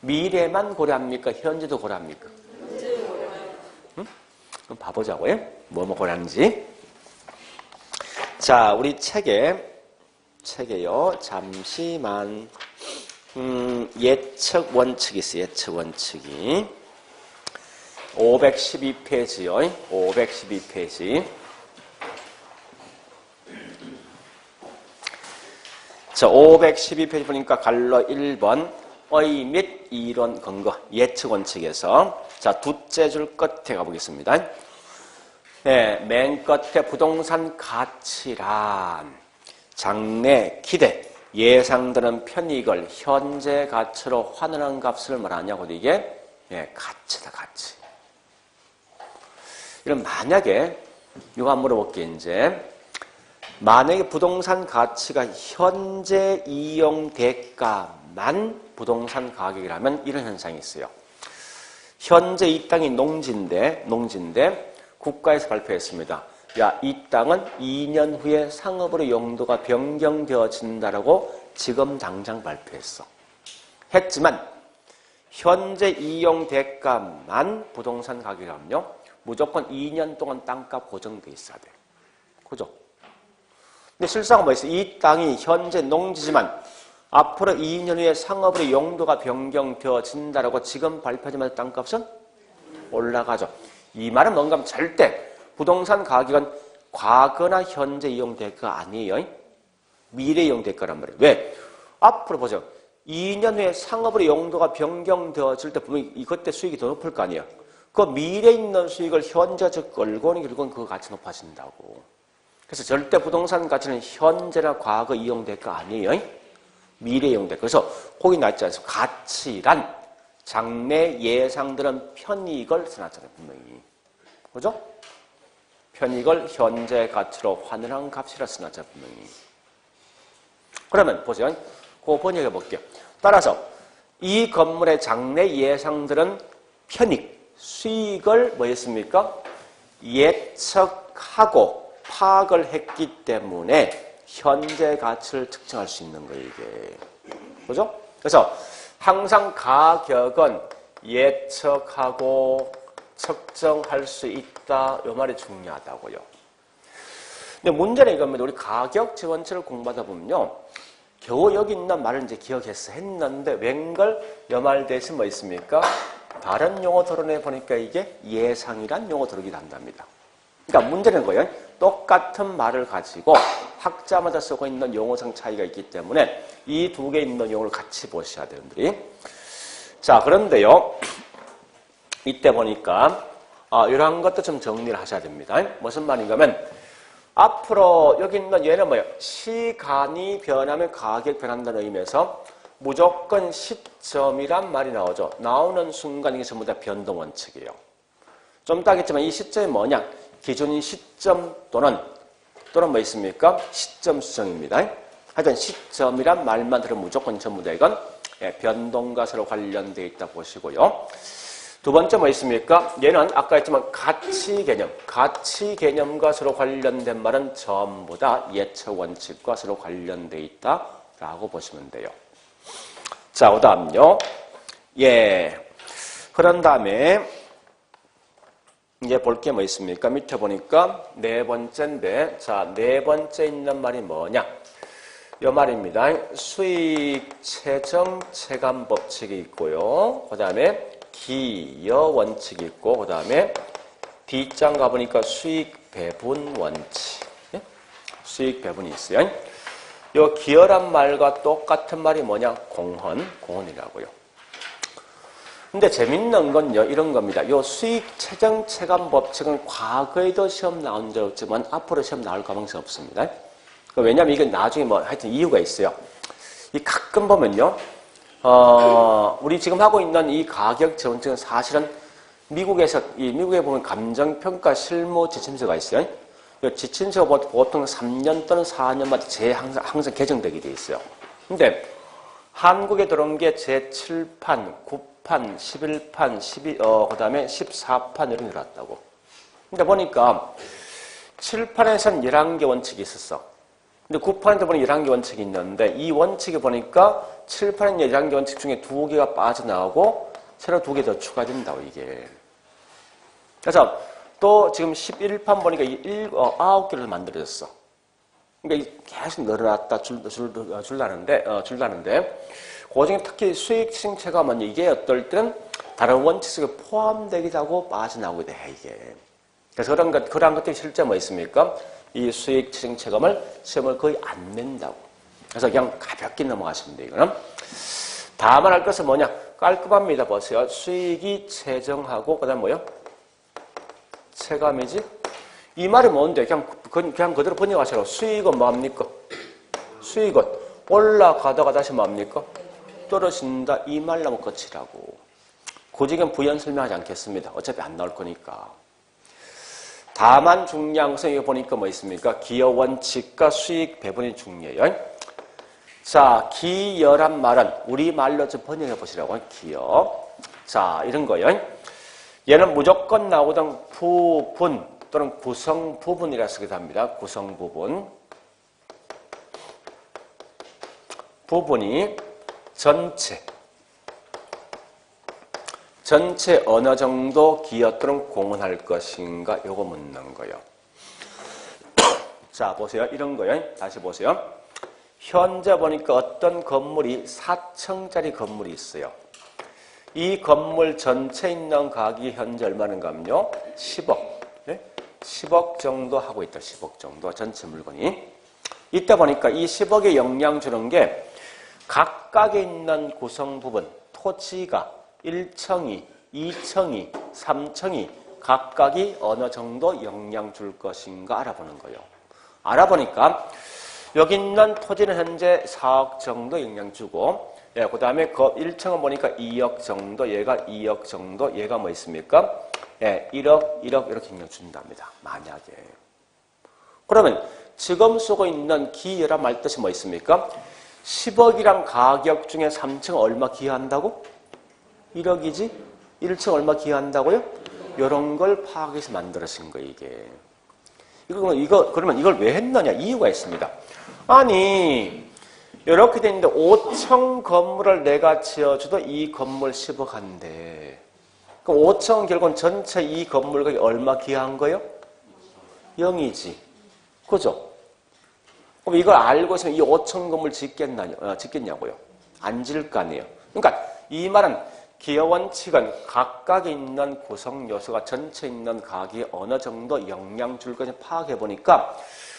미래만 고려합니까? 현재도 고려합니까? 응? 그럼 봐보자고요. 뭐 고려하는지. 자, 우리 책에요. 잠시만. 예측 원칙이 있어요. 예측 원칙이. 512페이지요. 512페이지. 자, 512페이지 보니까 갈로 1번 의 및 이론 근거 예측 원칙에서 자, 두째 줄 끝에 가보겠습니다. 맨 끝에 부동산 가치란 장래 기대 예상되는 편익을 현재 가치로 환원한 값을 말하냐고 이게 가치다 가치. 이런 만약에 이거 한번 물어볼게 이제 만약에 부동산 가치가 현재 이용 대가만 부동산 가격이라면 이런 현상이 있어요. 현재 이 땅이 농지인데 국가에서 발표했습니다. 야, 이 땅은 2년 후에 상업으로 용도가 변경되어진다라고 지금 당장 발표했어. 했지만 현재 이용 대가만 부동산 가격이라면요. 무조건 2년 동안 땅값 고정돼 있어야 돼. 그죠? 근데 실상은 뭐 있어요? 이 땅이 현재 농지지만 앞으로 2년 후에 상업으로 용도가 변경되어진다라고 지금 발표하지만 땅값은 올라가죠. 이 말은 뭔가 하면 절대 부동산 가격은 과거나 현재 이용 대가가 아니에요. 미래 이용 대가란 말이에요. 왜? 앞으로 보죠. 2년 후에 상업으로 용도가 변경되어질 때 분명히 그때 수익이 더 높을 거 아니에요. 그 미래에 있는 수익을 현재 끌고 오는 결국은 그 가치 높아진다고. 그래서 절대 부동산 가치는 현재나 과거 이용 대가 아니에요. 미래 이용 대가. 그래서 거기 나있지 않습니까? 가치란 장래 예상되는 편익을 써놨잖아요. 분명히. 그죠? 편익을 현재 가치로 환원한 값이라 써놨잖아요. 분명히. 그러면 보세요. 그거 번역해 볼게요. 따라서 이 건물의 장래 예상되는 편익, 수익을 뭐 했습니까? 예측하고 파악을 했기 때문에 현재 가치를 측정할 수 있는 거예요, 이게. 그죠? 그래서 항상 가격은 예측하고 측정할 수 있다. 이 말이 중요하다고요. 근데 문제는 이겁니다. 우리 가격 지원치를 공부하다 보면요. 겨우 여기 있는 말을 이제 기억했어 했는데 웬걸 이 말 대신 뭐 있습니까? 다른 용어 토론에 보니까 이게 예상이란 용어 들어오기도 한답니다. 그러니까 문제는 거예요. 똑같은 말을 가지고 학자마다 쓰고 있는 용어상 차이가 있기 때문에 이 두 개 있는 용어를 같이 보셔야 되는데. 자, 그런데요. 이때 보니까 이러한 것도 좀 정리를 하셔야 됩니다. 무슨 말인가 하면 앞으로 여기 있는 얘는 뭐예요? 시간이 변하면 가격 변한다는 의미에서 무조건 시점이란 말이 나오죠. 나오는 순간 이게 전부 다 변동 원칙이에요. 좀 이따 하겠지만 이 시점이 뭐냐? 기준인 시점 또는 뭐 있습니까? 시점 수정입니다. 하여튼 시점이란 말만 들으면 무조건 전부 다 이건 변동가스로 관련되어 있다 보시고요. 두 번째 뭐 있습니까? 얘는 아까 했지만 가치 개념과 서로 관련된 말은 전부 다 예측 원칙과 서로 관련되어 있다라고 보시면 돼요. 자, 그 다음요. 그런 다음에 이제 볼 게 뭐 있습니까? 밑에 보니까 네 번째인데, 자, 네 번째 있는 말이 뭐냐? 이 말입니다. 수익 최정 체감 법칙이 있고요. 그 다음에 기여 원칙이 있고, 그 다음에 D장 가보니까 수익 배분 원칙. 수익 배분이 있어요. 이 기여란 말과 똑같은 말이 뭐냐? 공헌이라고요. 근데 재밌는 건요, 이런 겁니다. 이 수익 최정 체감 법칙은 과거에도 시험 나온 적 없지만 앞으로 시험 나올 가능성이 없습니다. 왜냐면 이게 나중에 뭐 하여튼 이유가 있어요. 이 가끔 보면요, 우리 지금 하고 있는 이 가격 지원책은 사실은 미국에 보면 감정평가 실무 지침서가 있어요. 이 지침서가 보통 3년 또는 4년마다 항상 개정되게 돼 있어요. 근데 한국에 들어온 게 제7판, 9판, 11판, 그 다음에 14판 이런 게 들어왔다고. 근데 보니까 7판에서는 11개 원칙이 있었어. 근데 9판한테 보니 11개 원칙이 있는데 이 원칙에 보니까 7판의 11개 원칙 중에 2개가 빠져나오고 새로 2개 더 추가된다고 이게. 그래서 또 지금 11판 보니까 9개를 만들어졌어. 그러니까 계속 늘어났다 줄다는데 그 중에 특히 수익 증체감은 이게 어떨 때는 다른 원칙 속에 포함되기도 하고 빠져나오게 돼 이게. 그래서 그런 것들이 실제 뭐 있습니까? 이 수익 증체감을 시험을 거의 안 낸다고. 그래서 그냥 가볍게 넘어가시면 돼요. 이거는. 다만 할 것은 뭐냐? 깔끔합니다. 보세요. 수익이 최정하고 그다음 뭐요? 체감이지? 이 말이 뭔데? 그냥 그대로 번역하시라고. 수익은 뭐합니까? 수익은 올라가다가 다시 뭐합니까? 떨어진다. 이 말라면 끝이라고. 굳이 그냥 부연 설명하지 않겠습니다. 어차피 안 나올 거니까. 다만 중요한 것은 이거 보니까 뭐 있습니까? 기여 원칙과 수익 배분이 중요해요. 자, 기여란 말은 우리말로 좀 번역해 보시라고. 기여. 자, 이런 거요. 얘는 무조건 나오던 부분 또는 구성 부분이라 쓰기도 합니다. 구성 부분. 부분이 전체 어느 정도 기여 또는 공헌할 것인가 요거 묻는 거예요. 자, 보세요. 이런 거예요. 다시 보세요. 현재 보니까 어떤 건물이 4층짜리 건물이 있어요. 이 건물 전체 있는 가격이 현재 얼마인가 하면요. 10억. 네? 10억 정도 하고 있다. 10억 정도. 전체 물건이. 이때 보니까 이 10억에 영향 주는 게 각각에 있는 구성 부분, 토지가 1층이, 2층이, 3층이 각각이 어느 정도 영향 줄 것인가 알아보는 거예요. 알아보니까 여기 있는 토지는 현재 4억 정도 영향 주고, 그 다음에 그 1층은 보니까 2억 정도, 얘가 2억 정도, 얘가 뭐 있습니까? 1억 이렇게 영향 준답니다. 만약에. 그러면 지금 쓰고 있는 기여란 말 뜻이 뭐 있습니까? 10억이란 가격 중에 3층 얼마 기여한다고? 1억이지? 1층 얼마 기여한다고요? 이런 걸 파악해서 만들어진 거예요, 이게. 그러면 이걸 왜 했느냐? 이유가 있습니다. 아니, 이렇게 돼 있는데 5층 건물을 내가 지어줘도 이 건물 10억 한대. 그럼 5층 결국은 전체 이 건물 가격이 얼마 기여한 거예요? 0이지. 그죠? 그럼 이걸 알고 있으면 이 5층 건물 짓겠냐고요? 안 지을 거 아니에요. 그러니까 이 말은 기여 원칙은 각각에 있는 구성 요소가 전체에 있는 가격에 어느 정도 영향 줄 것을 파악해 보니까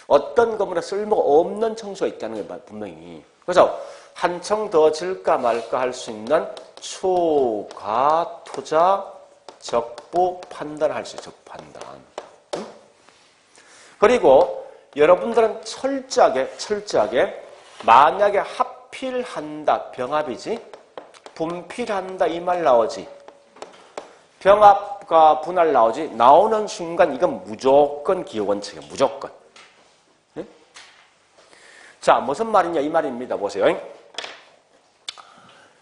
어떤 건물에 쓸모가 없는 층수가 있다는 게 분명히. 그래서 한 층 더 질까 말까 할 수 있는 추가 투자 적부 판단을 할 수 있어요. 적판단. 그리고 여러분들은 철저하게 만약에 합필한다, 병합이지, 분필한다 이 말 나오지, 병합과 분할 나오지, 나오는 순간 이건 무조건 기여원칙이에요. 무조건. 네? 자, 무슨 말이냐 이 말입니다. 보세요.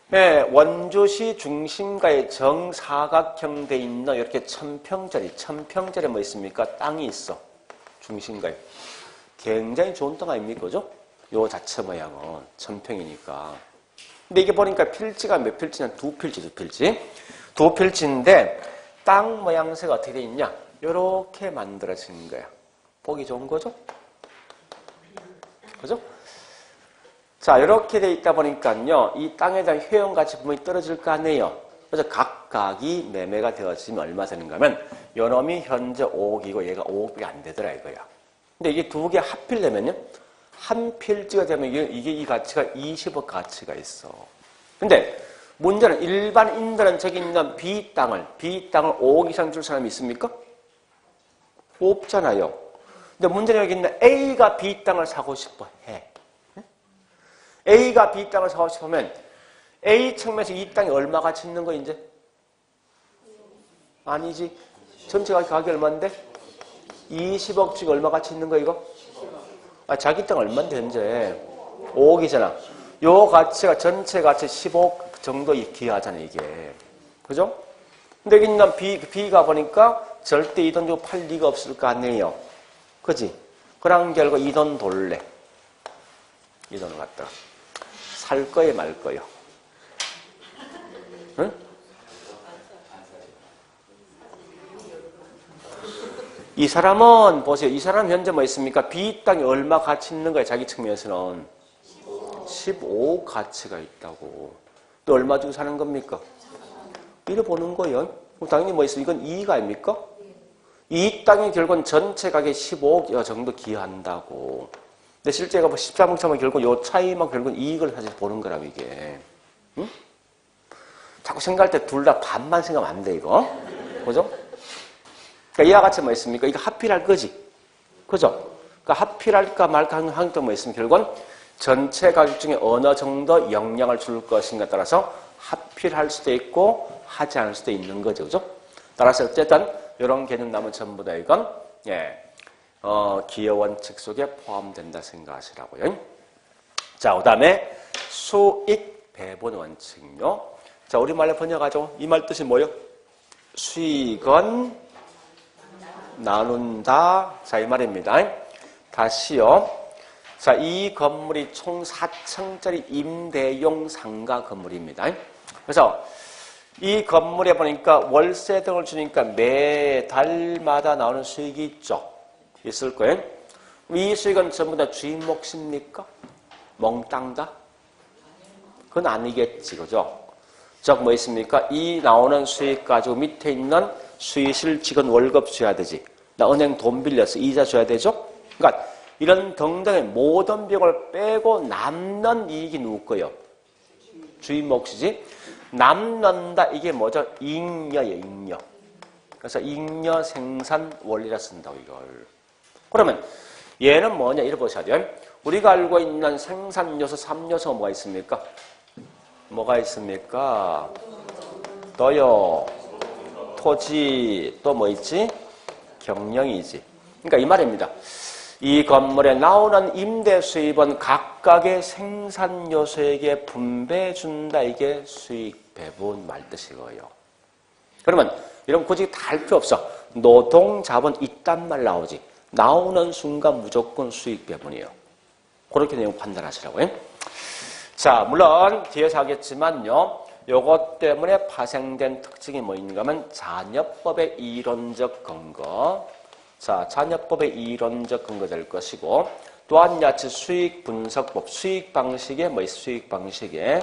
네, 원주시 중심가에 정사각형 돼 있는 이렇게 천평짜리 뭐 있습니까? 땅이 있어. 중심가에. 굉장히 좋은 땅 아닙니까? 그죠? 요 자체 모양은 천평이니까. 근데 이게 보니까 필지가 몇 필지냐? 두 필지인데 땅 모양새가 어떻게 돼 있냐? 요렇게 만들어진 거야. 보기 좋은 거죠? 그죠? 자, 이렇게 돼 있다 보니까요, 이 땅에 대한 효용가치 분명히 떨어질 거 아니에요. 그래서 각각이 매매가 되어지면 얼마 되는가 하면, 요 놈이 현재 5억이고 얘가 5억이 안 되더라 이거야. 근데 이게 두 개 합필되면요, 한 필지가 되면 이게 이 가치가 20억 가치가 있어. 근데 문제는 일반인들은 저기 있는 B 땅을 5억 이상 줄 사람이 있습니까? 없잖아요. 근데 문제는 여기 있는 A가 B 땅을 사고 싶어 해. A가 B 땅을 사고 싶으면 A 측면에서 이 땅이 얼마 가치 있는 거 이제? 아니지. 전체 가격이 얼마인데? 20억씩 얼마 가치 있는 거 이거? 아, 자기 땅 얼마인데 현재? 5억이잖아. 요 가치가 전체 가치 10억 정도 기여하잖아 이게. 그죠? 근데 여기 있는 B가 보니까 절대 이 돈 주고 팔 리가 없을 거 아니에요. 그지? 그런 결과 이 돈 돌래. 이 돈을 갖다가. 살 거예요, 말 거예요? 응? 이 사람은 보세요. 이 사람 현재 뭐 있습니까? B 땅이 얼마 가치 있는 거예요? 자기 측면에서는 15억 가치가 있다고. 또 얼마 주고 사는 겁니까? 이래 보는 거예요. 그럼 당연히 뭐 있어? 이건 이익 아닙니까? 이 땅이 결국은 전체 가격에 15억 정도 기여한다고. 근데 실제가 뭐 13억 차면 결국 요 차이만 결국은 이익을 사실 보는 거라고 이게. 응? 자꾸 생각할 때 둘 다 반만 생각하면 안 돼 이거. 그죠? 그러니까 이와 같이 뭐 있습니까? 이거 합필할 거지. 그죠? 그러니까 합필할까 말까 하는 게 뭐 있으면 결국은 전체 가격 중에 어느 정도 영향을 줄 것인가에 따라서 합필할 수도 있고 하지 않을 수도 있는 거죠. 그죠? 따라서 어쨌든 이런 개념 나면 전부 다 이건 기여 원칙 속에 포함된다 생각하시라고요. 자, 그 다음에 수익 배분 원칙요. 자, 우리말로 번역하죠. 이 말 뜻이 뭐요? 수익은 나눈다. 자, 이 말입니다. 다시요. 자, 이 건물이 총 4층짜리 임대용 상가 건물입니다. 그래서 이 건물에 보니까 월세 등을 주니까 매달마다 나오는 수익이 있죠. 있을 거예요. 이 수익은 전부 다 주인 몫입니까? 몽땅 다? 그건 아니겠지, 그죠? 즉, 뭐 있습니까? 이 나오는 수익 가지고 밑에 있는 수의실 직원 월급 줘야 되지. 나 은행 돈 빌려서 이자 줘야 되죠? 그러니까 이런 등등의 모든 비용을 빼고 남는 이익이 누구 거예요? 주인 몫이지. 남는다, 이게 뭐죠? 잉여예요, 잉여. 그래서 잉여 생산 원리라 쓴다고, 이걸. 그러면 얘는 뭐냐? 이래 보셔야 돼요. 우리가 알고 있는 생산 요소 3요소가 뭐가 있습니까? 뭐가 있습니까? 또요, 토지, 또 뭐 있지? 경영이지. 그러니까 이 말입니다. 이 건물에 나오는 임대 수입은 각각의 생산 요소에게 분배해 준다. 이게 수익 배분 말 뜻이고요. 그러면 이런 굳이 다 할 필요 없어. 노동 자본 이딴 말 나오지. 나오는 순간 무조건 수익 배분이에요. 그렇게 내용 판단하시라고요. 자, 물론 뒤에서 하겠지만요. 요것 때문에 파생된 특징이 뭐 있는가 하면 잔여법의 이론적 근거. 자, 잔여법의 이론적 근거 될 것이고 또한 야채 수익 분석법, 수익 방식의 수익 방식의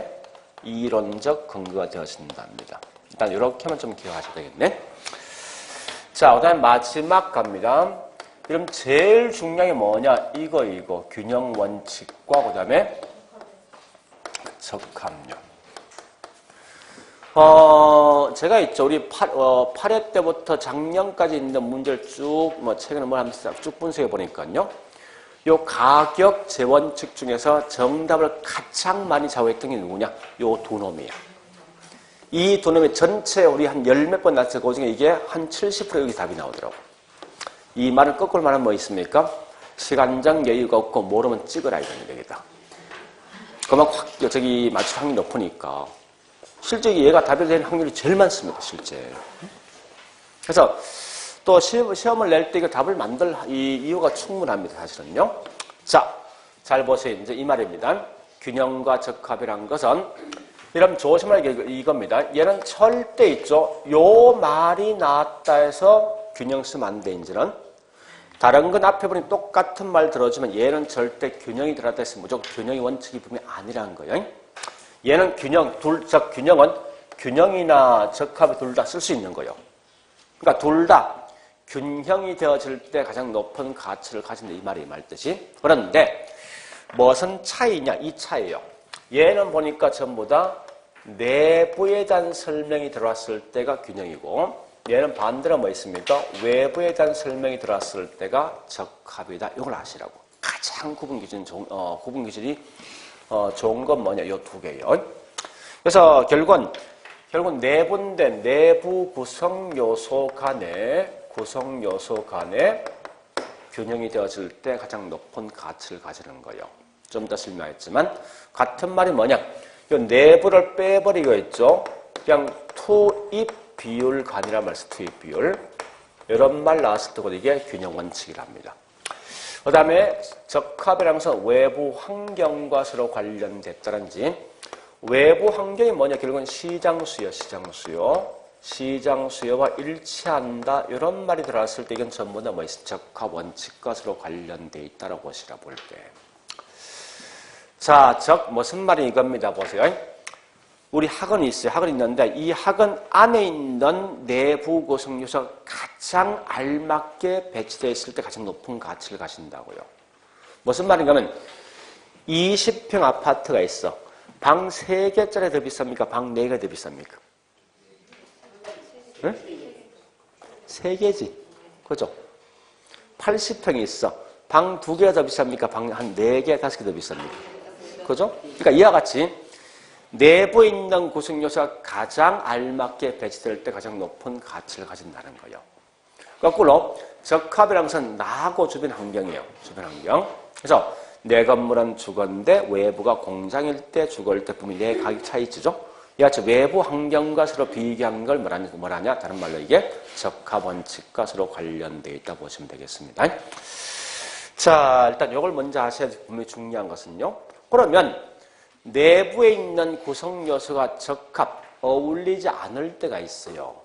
이론적 근거가 되어진답니다. 일단 이렇게만 좀 기억하셔야 되겠네. 자, 그다음에 마지막 갑니다. 그럼 제일 중요한 게 뭐냐? 이거 균형 원칙과 그다음에 적합력. 제가 있죠. 우리 8회 때부터 작년까지 있는 문제를 쭉, 최근에 하면서 쭉 분석해 보니까요. 요 가격 재원칙 중에서 정답을 가장 많이 좌우했던 게 누구냐? 요 두 놈이야. 이 두 놈이 전체 우리 한 열 몇 번 났을 그 중에 이게 한 70% 여기 답이 나오더라고. 이 말을 거꾸로 말하면 뭐 있습니까? 시간적 여유가 없고 모르면 찍으라 이런 얘기다. 그만 확 맞출 확률이 높으니까. 실제 얘가 답이 되는 확률이 제일 많습니다, 실제. 그래서 또 시험을 낼 때 이거 답을 만들 이유가 충분합니다, 사실은요. 자, 잘 보세요. 이제 이 말입니다. 균형과 적합이란 것은 여러분 조심할 게 이겁니다. 얘는 절대 있죠. 요 말이 나왔다 해서 균형 쓰면 안 돼, 이제는. 다른 건 앞에 보니 똑같은 말 들어주면 얘는 절대 균형이 들어갔다 해서 무조건 균형의 원칙이 분명히 아니라는 거예요. 얘는 균형은 균형이나 적합이 둘 다 쓸 수 있는 거예요. 그러니까 둘 다 균형이 되어질 때 가장 높은 가치를 가진다 이 말이 말뜻이. 그런데 무슨 차이냐? 이 차이예요. 얘는 보니까 전부 다 내부에 대한 설명이 들어왔을 때가 균형이고 얘는 반대로 뭐 있습니까? 외부에 대한 설명이 들어왔을 때가 적합이다. 이걸 아시라고. 가장 구분 기준이 좋은 건 뭐냐? 이 두 개예요. 그래서 결국은 내분대 내부 구성 요소 간의 균형이 되어질 때 가장 높은 가치를 가지는 거예요. 좀 더 설명했지만 같은 말이 뭐냐? 이 내부를 빼버리고 있죠. 그냥 투입 비율 간이란 말씀, 투입 비율. 이런 말 나왔을 때 이게 균형 원칙이랍니다. 그 다음에 적합이라면서 외부 환경과 서로 관련됐다든지 외부 환경이 뭐냐? 결국은 시장 수요와 일치한다. 이런 말이 들어왔을 때 이건 전부 다 적합 원칙과 서로 관련돼 있다라고 보시라 볼 때. 자, 무슨 말이 이겁니다. 보세요. 우리 학원이 있어요. 학원이 있는데 이 학원 안에 있는 내부 구성 요소가 가장 알맞게 배치되어 있을 때 가장 높은 가치를 가진다고요. 무슨 말인가 하면 20평 아파트가 있어. 방 3개짜리 더 비쌉니까? 방 4개 더 비쌉니까? 응? 3개지. 그죠? 80평이 있어. 방 2개가 더 비쌉니까? 방 한 4개, 5개 더 비쌉니까? 그죠? 그러니까 이와 같이 내부에 있는 구성 요소가 가장 알맞게 배치될 때 가장 높은 가치를 가진다는 거예요. 거꾸로 적합이라는 것은 나하고 주변 환경이에요. 주변 환경. 그래서 내 건물은 주거인데 외부가 공장일 때 주거일 때 분명히 내 가격 차이죠. 이와 같이 외부 환경과 서로 비교한 걸 뭐라냐? 다른 말로 이게 적합 원칙과 서로 관련되어 있다 보시면 되겠습니다. 자, 일단 이걸 먼저 아셔야 분명히 중요한 것은요. 그러면 내부에 있는 구성 요소가 적합, 어울리지 않을 때가 있어요.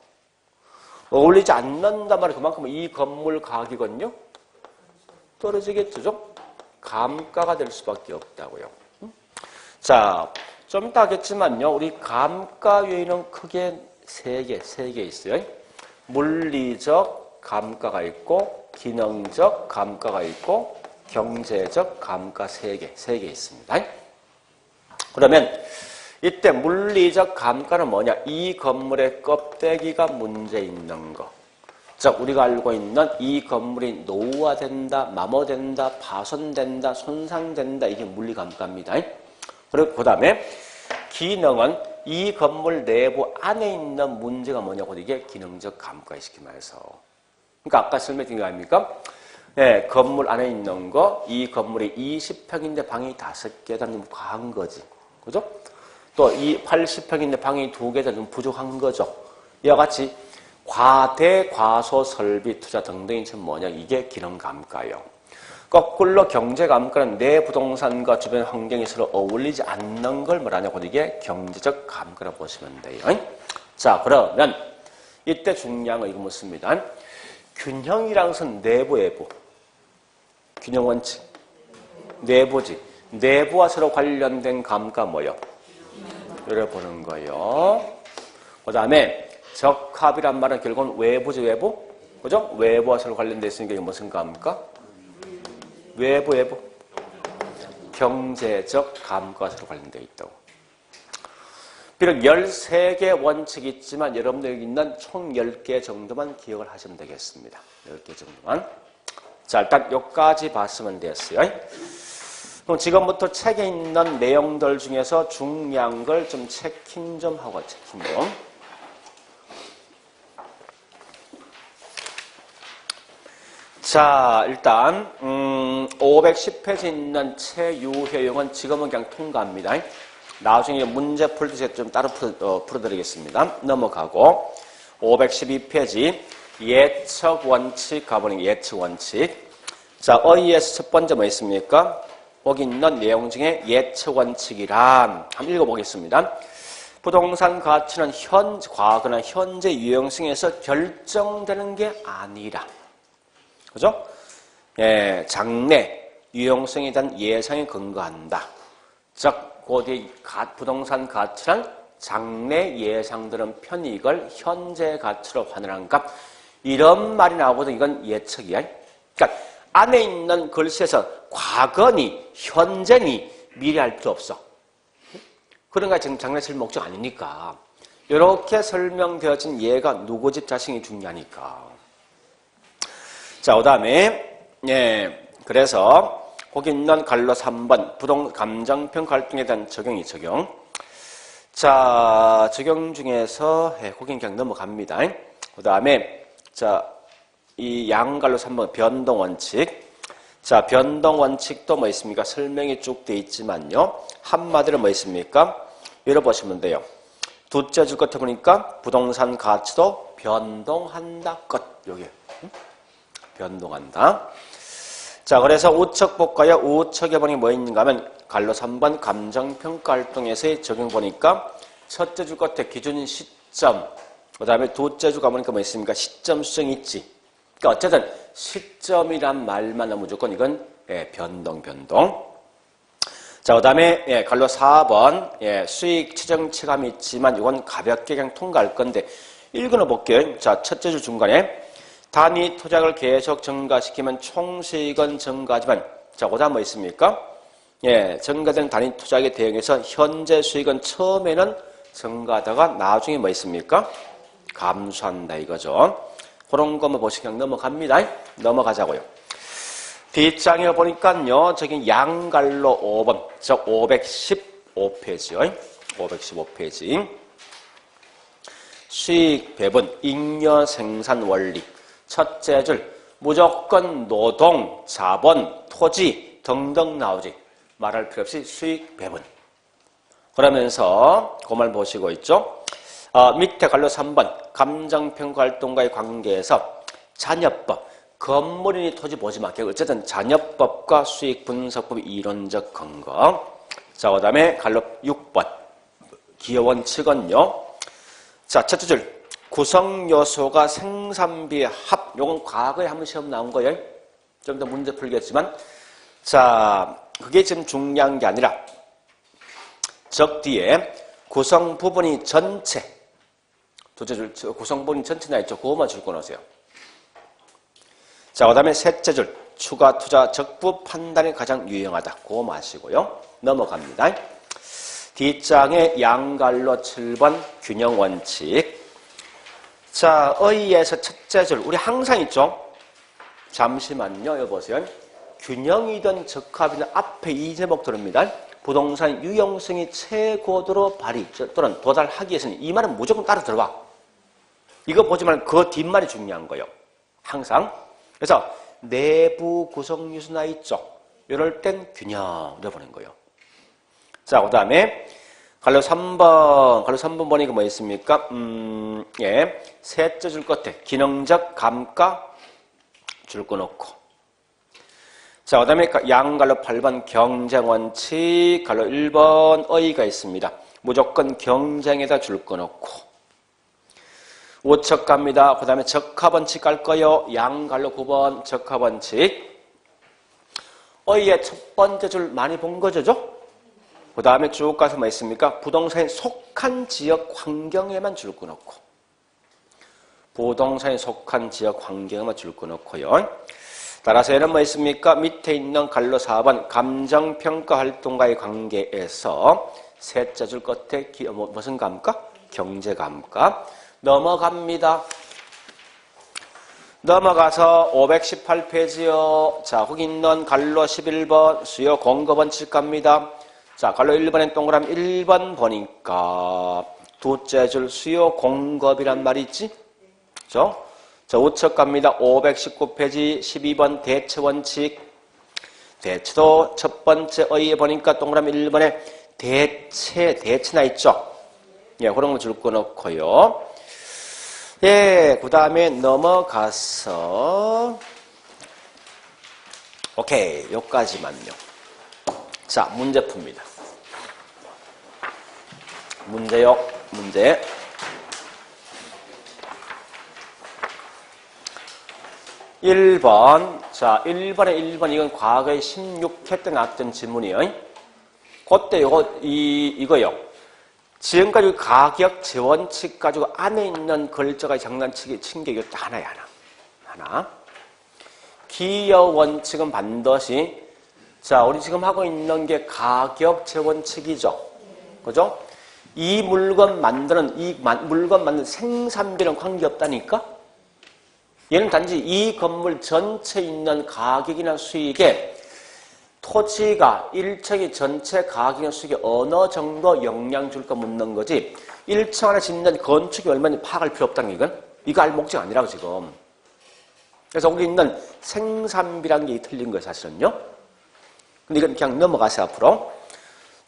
어울리지 않는단 말은 그만큼 이 건물 가격은요 떨어지겠죠. 감가가 될 수밖에 없다고요. 자, 좀 이따 하겠지만요. 우리 감가 요인은 크게 세 개 있어요. 물리적 감가가 있고, 기능적 감가가 있고, 경제적 감가 세 개 있습니다. 그러면 이때 물리적 감가는 뭐냐? 이 건물의 껍데기가 문제 있는 거. 즉 우리가 알고 있는 이 건물이 노후화된다, 마모된다, 파손된다, 손상된다. 이게 물리감가입니다. 그리고 그 다음에 기능은 이 건물 내부 안에 있는 문제가 뭐냐고 이게 기능적 감가에 쉽게 말해서. 그러니까 아까 설명드린 거 아닙니까? 네, 건물 안에 있는 거, 이 건물이 20평인데 방이 5개다 좀 과한 거지. 그죠? 또 이 80평인데 방이 2개다 좀 부족한 거죠. 이와 같이 과대, 과소, 설비, 투자 등등이 지금 뭐냐? 이게 기능감가예요. 거꾸로 경제감가는 내 부동산과 주변 환경이 서로 어울리지 않는 걸 뭐라냐고 이게 경제적 감가라고 보시면 돼요. 자, 그러면 이때 중요한 거 이거 묻습니다. 균형이란 것은 내부, 외부. 균형 원칙. 내부지. 내부와 서로 관련된 감가 뭐요? 이래 보는 거예요. 그 다음에 적합이란 말은 결국은 외부지, 외부? 그죠? 외부와 서로 관련돼 있으니까 이게 무슨 감가? 외부, 외부. 경제적 감가와 서로 관련되어 있다고. 비록 13개 원칙이 있지만 여러분들 여기 있는 총 10개 정도만 기억을 하시면 되겠습니다. 10개 정도만. 자, 일단 여기까지 봤으면 됐어요. 그럼 지금부터 책에 있는 내용들 중에서 중요한 걸 좀 체킹 좀 하고 체킹 좀. 자, 일단 510페이지 있는 최유효용은 지금은 그냥 통과합니다. 나중에 문제 풀 때 좀 따로 풀어드리겠습니다. 넘어가고 512페이지 예측 원칙 가보니 예측 원칙. 자, 어이에서 첫 번째 뭐 있습니까? 거기 있는 내용 중에 예측 원칙이란 한번 읽어보겠습니다. 부동산 가치는 과거나 현재 유형성에서 결정되는 게 아니라, 그죠? 예, 장래 유형성에 대한 예상에 근거한다. 즉, 곧 부동산 가치란 장래 예상되는 편익을 현재 가치로 환원한 값. 이런 말이 나오거든. 이건 예측이야. 그러니까 안에 있는 글씨에서 과거니 현재니 미래 할 필요 없어. 그러니까 지금 장래실 목적 아니니까. 이렇게 설명되어진 얘가 누구 집 자식이 중요하니까. 자, 그 다음에 예, 그래서 거기 있는 갈로 3번 감정평가 활동에 대한 적용이 적용. 자, 적용 중에서 거긴 그냥 넘어갑니다. 그 다음에 자, 이 양갈로 3번 변동원칙. 자, 변동원칙도 뭐 있습니까? 설명이 쭉 돼 있지만요. 한마디로 뭐 있습니까? 열어보시면 돼요. 둘째 줄 끝에 보니까 부동산 가치도 변동한다. 끝. 여기. 변동한다. 자, 그래서 우측 볼까요? 우측에 보니 뭐 있는가 하면 갈로 3번 감정평가 활동에서의 적용 보니까 첫째 줄 끝에 기준 시점, 그 다음에 둘째 줄 가보니까 뭐 있습니까? 시점 수정이 있지. 그러니까 어쨌든 시점이란 말만 무조건 이건 변동. 자, 그 다음에 갈로 4번 수익 추정 체감이 있지만 이건 가볍게 그냥 통과할 건데 읽어놓 볼게요. 자, 첫째 줄 중간에 단위 투자를 계속 증가시키면 총 수익은 증가하지만, 자, 그 다음 뭐 있습니까? 증가된 단위 투자에 대응해서 현재 수익은 처음에는 증가하다가 나중에 뭐 있습니까? 감소한다 이거죠. 그런 것만 보시고 그냥 넘어갑니다. 넘어가자고요. 뒷장에 보니까요, 저기 양갈로 5번, 즉 515페이지요. 515페이지. 수익 배분, 잉여 생산 원리. 첫째 줄, 무조건 노동, 자본, 토지 등등 나오지. 말할 필요 없이 수익 배분. 그러면서 그 말 보시고 있죠. 밑에 갈로 3번, 감정평가 활동과의 관계에서 잔여법, 건물이니 토지 보지 마. 어쨌든 잔여법과 수익분석법의 이론적 근거. 자, 그 다음에 갈로 6번, 기여원칙은요. 자, 첫째 줄. 구성요소가 생산비의 합. 요건 과거에 한번 시험 나온 거예요. 좀 더 문제 풀겠지만. 자, 그게 지금 중요한 게 아니라, 적 뒤에 구성 부분이 전체. 둘째 줄, 구성 부분이 전체 나있죠. 그거만 줄 거놓으세요. 자, 그 다음에 셋째 줄. 추가 투자 적부 판단이 가장 유용하다. 그거 마시고요. 넘어갑니다. 뒷장에 양갈로 7번 균형 원칙. 자, 어이에서 첫째 줄. 우리 항상 있죠? 잠시만요. 여보세요. 균형이든 적합이든 앞에 이 제목 들읍니다. 부동산 유용성이 최고도로 발휘 또는 도달하기 위해서는 이 말은 무조건 따라 들어와. 이거 보지 말고 그 뒷말이 중요한 거예요. 항상. 그래서 내부 구성 요소나 있죠. 이럴 땐 균형을 보는 거예요. 자, 그 다음에 갈로 3번 보니까 뭐 있습니까? 예, 셋째 줄 끝에 기능적 감가 줄 거 놓고. 자, 그 다음에 양갈로 8번 경쟁원칙, 갈로 1번 의의가 있습니다. 무조건 경쟁에다 줄 거 놓고. 5척 갑니다. 그 다음에 적합원칙 갈 거요. 양갈로 9번 적합원칙. 의의의 첫 번째 줄 많이 본 거죠? 그 다음에 쭉 가서 뭐 있습니까? 부동산에 속한 지역 환경에만 줄 거 놓고. 부동산에 속한 지역 환경에만 줄 거 놓고요. 따라서 얘는 뭐 있습니까? 밑에 있는 갈로 4번 감정평가 활동과의 관계에서 셋째 줄 끝에 무슨 감가? 경제감가. 넘어갑니다. 넘어가서 518페이지요. 자, 거기 있는 갈로 11번 수요 공급원칙 갑니다. 자, 갈로 1번엔 동그라미 1번 보니까 둘째 줄 수요 공급이란 말이 있지? 그죠? 자, 5척 갑니다. 519페이지 12번 대체원칙. 대체도 첫 번째 의의에 보니까 동그라미 1번에 대체나 있죠? 예, 그런 거 줄 거 넣고요. 예, 그 다음에 넘어가서, 오케이, 여기까지만요. 자, 문제 풉니다. 문제요, 문제. 1번. 자, 1번에 1번, 이건 과거에 16회 때 나왔던 질문이에요. 그때 이거요. 지금까지 가격 재원칙 가지고 안에 있는 글자가 장난치기 친 게 이거 하나야, 하나. 기여 원칙은 반드시, 자, 우리 지금 하고 있는 게 가격 재원칙이죠. 그죠? 이 물건 만드는 생산비랑 관계없다니까? 얘는 단지 이 건물 전체에 있는 가격이나 수익에 토지가 일층이 전체 가격이나 수익에 어느 정도 영향 줄까 묻는 거지 1층 하나 짓는 건축이 얼마인지 파악할 필요 없다는 게 이거 알 목적 아니라고 지금. 그래서 거기 있는 생산비라는 게 틀린 거예요 사실은요. 근데 이건 그냥 넘어가세요 앞으로.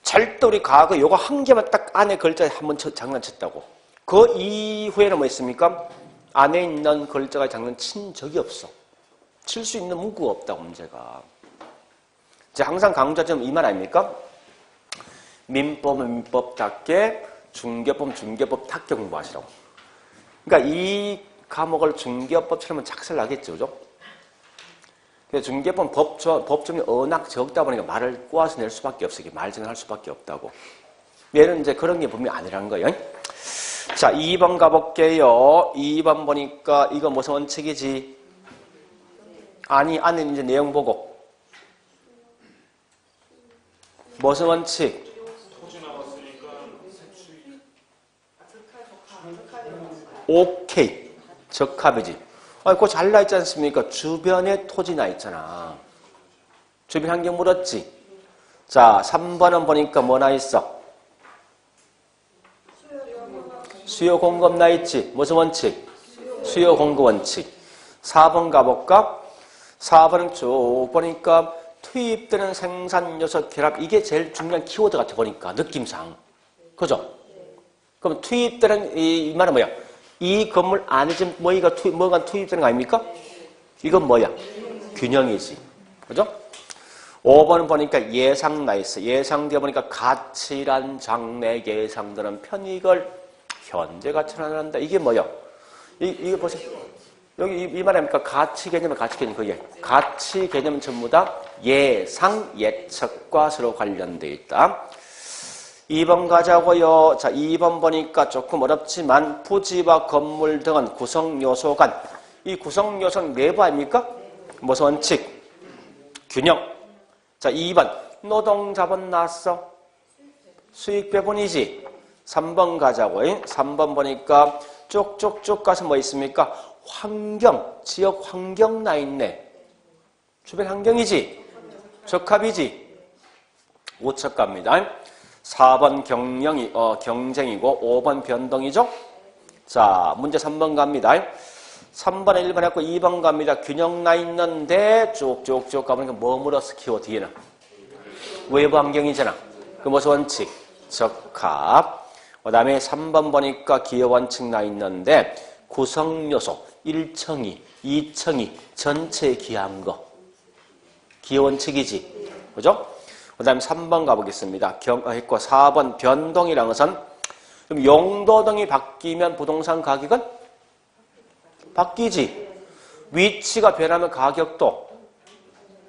절대 우리 과거 요거 한 개만 딱 안에 글자에 한번 장난쳤다고. 그 이후에는 뭐 있습니까? 안에 있는 글자가 장난친 적이 없어. 칠 수 있는 문구가 없다고 문제가. 제가 항상 강조하자면 이 말 아닙니까? 민법은 민법답게 중개법은 중개법답게 공부하시라고. 그러니까 이 과목을 중개법처럼 작살나겠죠. 그죠? 중개법은 법점이 워낙 적다 보니까 말을 꼬아서 낼 수밖에 없어. 이게 말정할 수밖에 없다고. 얘는 이제 그런 게 분명히 아니라는 거예요. 자, 2번 가볼게요. 2번 보니까 이거 무슨 원칙이지? 아니, 안에 이제 내용 보고. 무슨 원칙? 오케이. 적합이지. 아, 그거 잘 나있지 않습니까? 주변에 토지 나 있잖아. 주변 환경 물었지? 자, 3번은 보니까 뭐 나 있어? 수요 공급 나 있지? 무슨 원칙? 수요 공급 원칙. 4번 가볼까? 4번은 쭉 보니까 투입되는 생산 요소 결합. 이게 제일 중요한 키워드 같아 보니까 느낌상. 그죠? 그럼 투입되는 이 말은 뭐야? 이 건물 안에 지금 뭐가 투입되는 거 아닙니까? 이건 뭐야? 균형이지. 그죠? 5번은 보니까 예상 나 있어. 예상되어 보니까 가치란 장래 예상되는 편익을 현재 가치로 나눈다. 이게 뭐야? 이게 보세요. 여기 이 말 아닙니까? 가치 개념은 가치 개념. 그게 가치 개념은 전부 다 예상, 예측과 서로 관련되어 있다. 2번 가자고요. 자, 2번 보니까 조금 어렵지만 부지와 건물 등은 구성요소 간. 이 구성요소는 내부 아닙니까? 무슨 원칙? 균형. 자, 2번. 노동자본 나왔어. 수익 배분이지. 3번 가자고요. 3번 보니까 쭉쭉쭉 가서 뭐 있습니까? 환경, 지역 환경 나 있네. 주변 환경이지. 적합이지. 5척 갑니다. 4번 경쟁이고 5번 변동이죠. 자, 문제 3번 갑니다. 3번에 1번 했고 2번 갑니다. 균형 나 있는데 쭉쭉쭉 가보니까 뭐 물었어? 키워 뒤에는. 외부 환경이잖아. 그 무슨 원칙? 적합. 그 다음에 3번 보니까 기여원칙 나 있는데 구성요소 1층이, 2층이 전체에 기여한 거. 기여원칙이지. 그죠? 그 다음에 3번 가보겠습니다. 했고 4번 변동이라는 것은 그럼 용도 등이 바뀌면 부동산 가격은 바뀌지. 위치가 변하면 가격도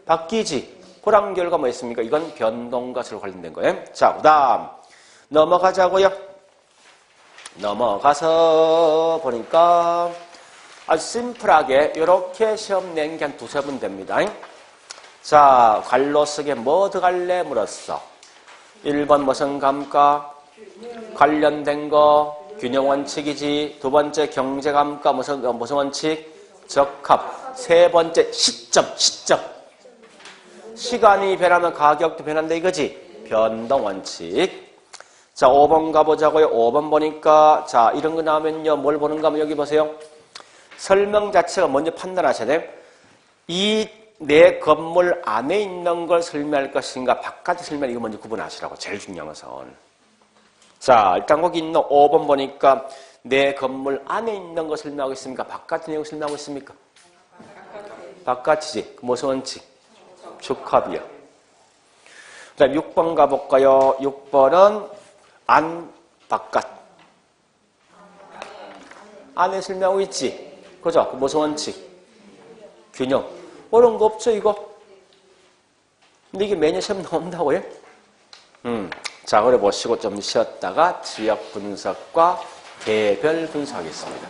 바뀌지. 그런 결과 뭐 있습니까? 이건 변동가치로 관련된 거예요. 자, 그 다음 넘어가자고요. 넘어가서 보니까 아주 심플하게 이렇게 시험 낸 게 한 두세 번 됩니다. 자, 관로 쓰게 뭐 들어갈래? 물었어. 1번 무슨 감가? 관련된 거 균형원칙이지. 두 번째 경제감가 무슨 원칙? 적합. 세 번째 시점. 시간이 변하면 가격도 변한다 이거지. 변동원칙. 자, 5번 가보자고요. 5번 보니까 자, 이런 거 나오면요. 뭘 보는가 하면 여기 보세요. 설명 자체가 먼저 판단하셔야 돼요. 이 내 건물 안에 있는 걸 설명할 것인가 바깥에 설명할 이거 먼저 구분하시라고. 제일 중요한 것은. 자, 일단 거기 있는 5번 보니까 내 건물 안에 있는 거 설명하고 있습니까? 바깥의 내용 설명하고 있습니까? 바깥이지. 무슨 원칙? 적합이요. 그 다음 6번 가볼까요? 6번은 안, 바깥. 안에 설명하고 있지. 그죠? 무슨 원칙? 균형. 어려운 거 없죠, 이거? 근데 이게 매년 시험 나온다고요? 자, 그래 보시고 좀 쉬었다가 지역 분석과 개별 분석하겠습니다.